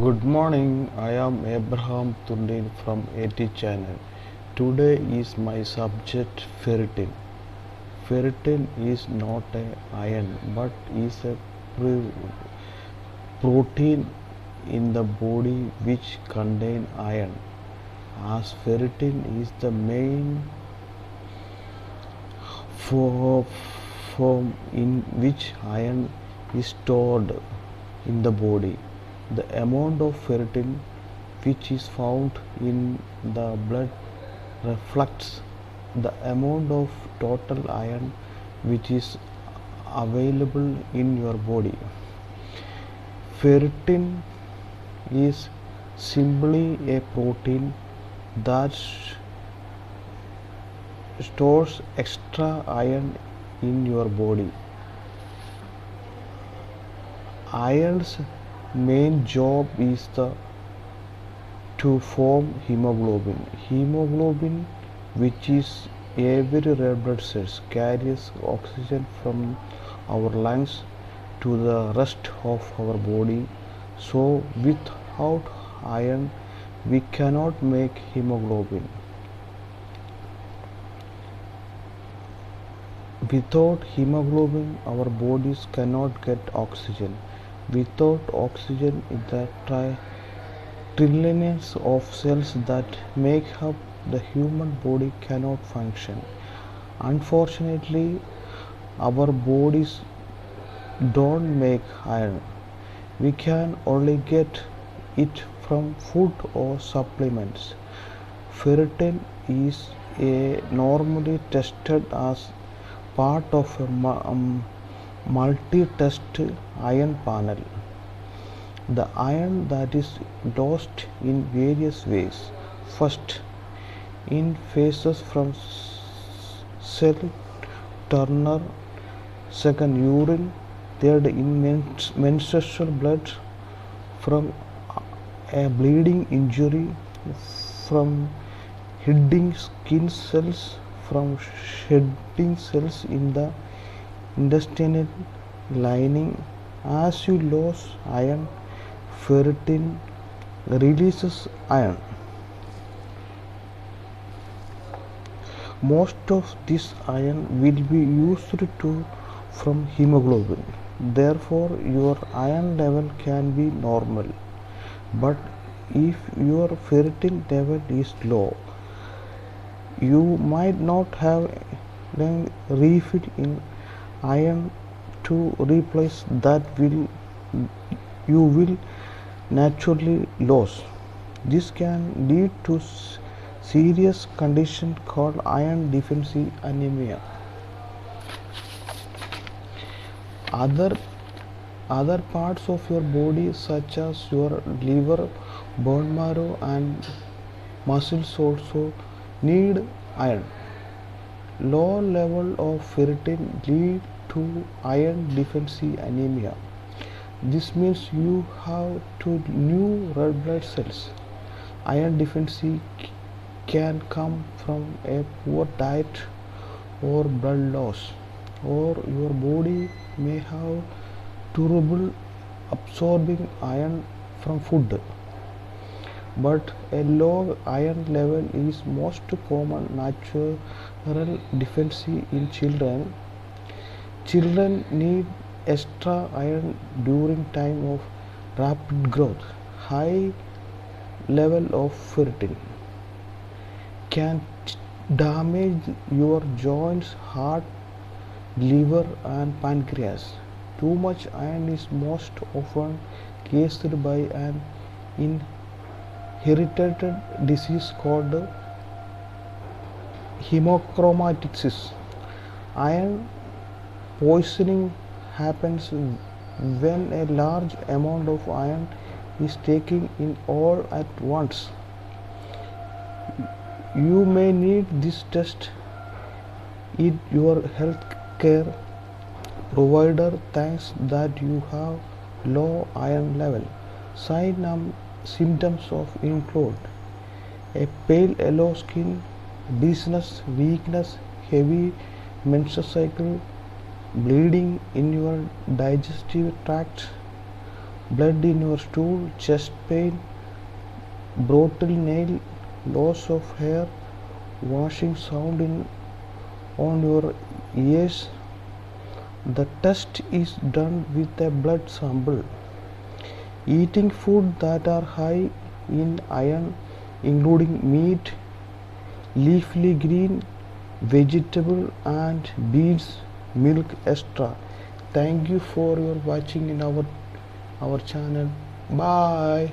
Good morning, I am Abraham Tundin from AT channel. Today is my subject ferritin. Ferritin is not a iron but is a protein in the body which contain iron. As ferritin is the main form in which iron is stored in the body. The amount of ferritin which is found in the blood reflects the amount of total iron which is available in your body. Ferritin is simply a protein that stores extra iron in your body. Iron's main job is to form hemoglobin. Hemoglobin, which is every red blood cells, carries oxygen from our lungs to the rest of our body. So without iron we cannot make hemoglobin. Without hemoglobin our bodies cannot get oxygen. Without oxygen the trillions of cells that make up the human body cannot function. Unfortunately, our bodies don't make iron. We can only get it from food or supplements. Ferritin is normally tested as part of a multi-test iron panel. The iron that is lost in various ways. First, in phases from cell turner. Second, urine. Third, in menstrual blood from a bleeding injury, from hiding skin cells, from shedding cells in the intestinal lining. As you lose iron, ferritin releases iron. Most of this iron will be used from hemoglobin. Therefore, your iron level can be normal. But if your ferritin level is low, you might not have a refill in iron to replace that you will naturally lose. This can lead to serious condition called iron deficiency anemia. Other parts of your body such as your liver, bone marrow and muscles also need iron. Low level of ferritin lead to iron deficiency anemia. This means you have too new red blood cells. Iron deficiency can come from a poor diet or blood loss, or your body may have trouble absorbing iron from food. But a low iron level is most common natural deficiency in children. Children need extra iron during time of rapid growth. High level of ferritin can damage your joints, heart, liver and pancreas. Too much iron is most often caused by an inherited disease called hemochromatosis. Iron poisoning happens when a large amount of iron is taken in all at once. You may need this test in your healthcare provider thinks that you have low iron level. Signs and symptoms of include a pale yellow skin, dizziness, weakness, heavy menstrual cycle, bleeding in your digestive tract, blood in your stool, chest pain, brittle nail, loss of hair, washing sound on your ears. The test is done with a blood sample. Eating food that are high in iron, including meat, leafy green, vegetable and beans, milk, extra. Thank you for your watching in our channel. Bye.